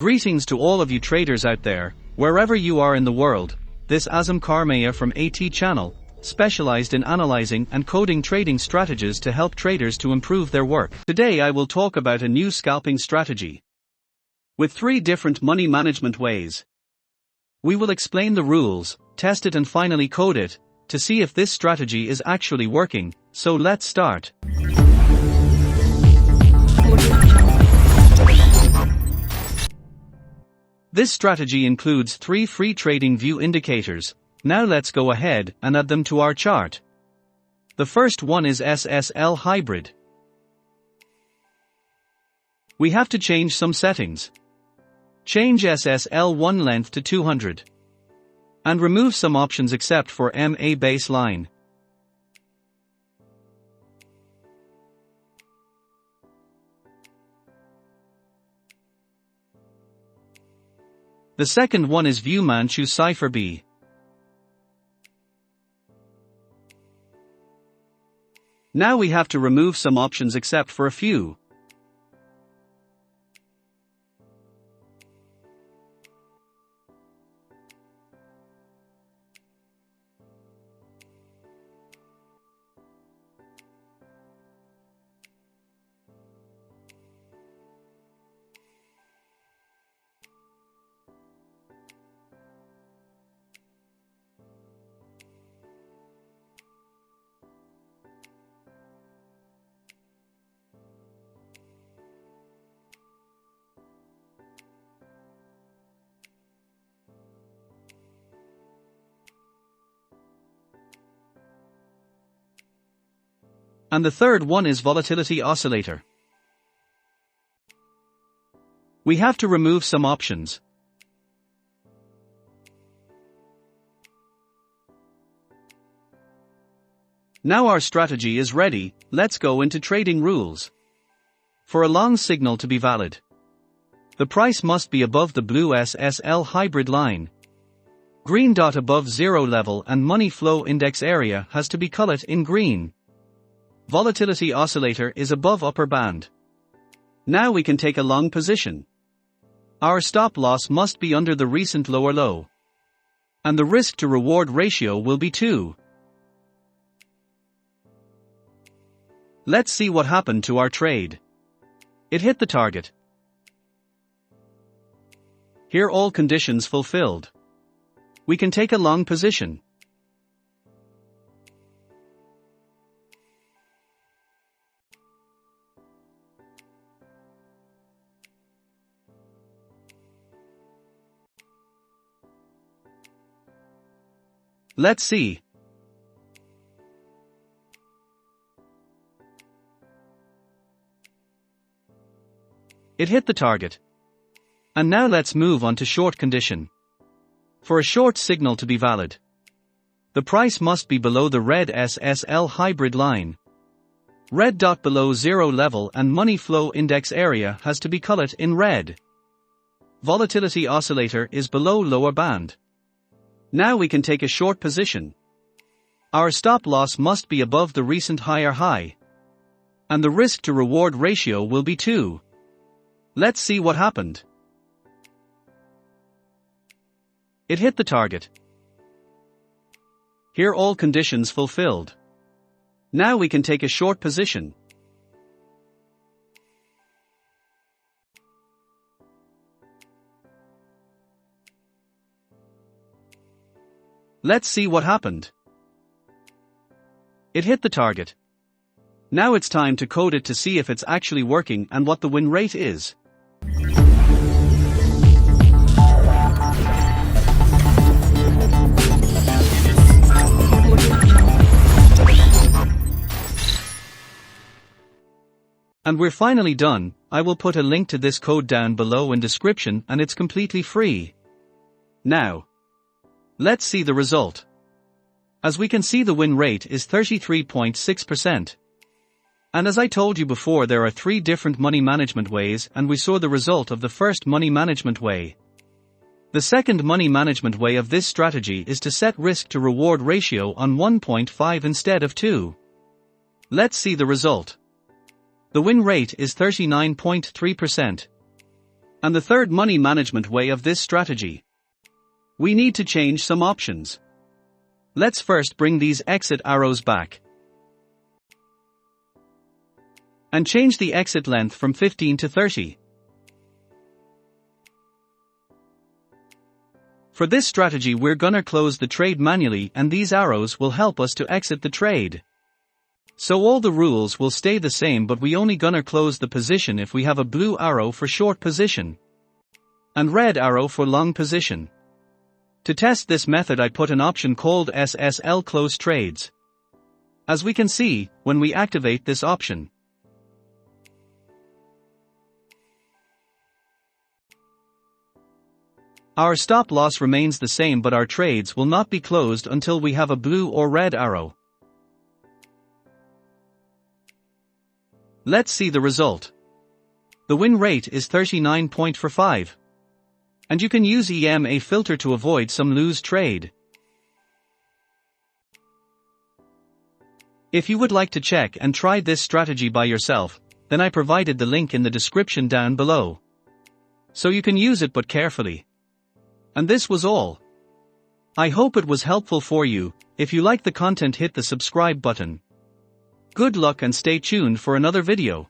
Greetings to all of you traders out there, wherever you are in the world. This Azam Karmaya from AT channel, specialized in analyzing and coding trading strategies to help traders to improve their work. Today I will talk about a new scalping strategy with 3 different money management ways. We will explain the rules, test it and finally code it, to see if this strategy is actually working. So let's start. This strategy includes 3 free trading view indicators. Now let's go ahead and add them to our chart. The first one is SSL hybrid. We have to change some settings. Change SSL1 length to 200. And remove some options except for MA baseline. The second one is vumanchu cipher B. Now we have to remove some options except for a few. And the third one is volatility oscillator. We have to remove some options. Now our strategy is ready. Let's go into trading rules. For a long signal to be valid, the price must be above the blue SSL hybrid line. Green dot above zero level and money flow index area has to be colored in green. Volatility oscillator is above upper band. Now we can take a long position. Our stop loss must be under the recent lower low. And the risk to reward ratio will be 2. Let's see what happened to our trade. It hit the target. Here all conditions fulfilled. We can take a long position. Let's see. It hit the target. And now let's move on to short condition. For a short signal to be valid, the price must be below the red SSL hybrid line. Red dot below zero level and money flow index area has to be colored in red. Volatility oscillator is below lower band. Now we can take a short position. Our stop loss must be above the recent higher high. And the risk to reward ratio will be 2. Let's see what happened. It hit the target. Here all conditions fulfilled. Now we can take a short position. Let's see what happened. It hit the target. Now it's time to code it to see if it's actually working and what the win rate is. And we're finally done. I will put a link to this code down below in description and it's completely free. Now, let's see the result. As we can see, the win rate is 33.6%. And as I told you before, there are 3 different money management ways and we saw the result of the first money management way. The second money management way of this strategy is to set risk to reward ratio on 1.5 instead of 2. Let's see the result. The win rate is 39.3%. And the third money management way of this strategy. We need to change some options. Let's first bring these exit arrows back. And change the exit length from 15 to 30. For this strategy we're gonna close the trade manually and these arrows will help us to exit the trade. So all the rules will stay the same but we only gonna close the position if we have a blue arrow for short position. And red arrow for long position. To test this method I put an option called SSL close trades. As we can see, when we activate this option, our stop loss remains the same but our trades will not be closed until we have a blue or red arrow. Let's see the result. The win rate is 39.45. And you can use EMA filter to avoid some loose trade. If you would like to check and try this strategy by yourself, then I provided the link in the description down below. So you can use it but carefully. And this was all. I hope it was helpful for you. If you like the content hit the subscribe button. Good luck and stay tuned for another video.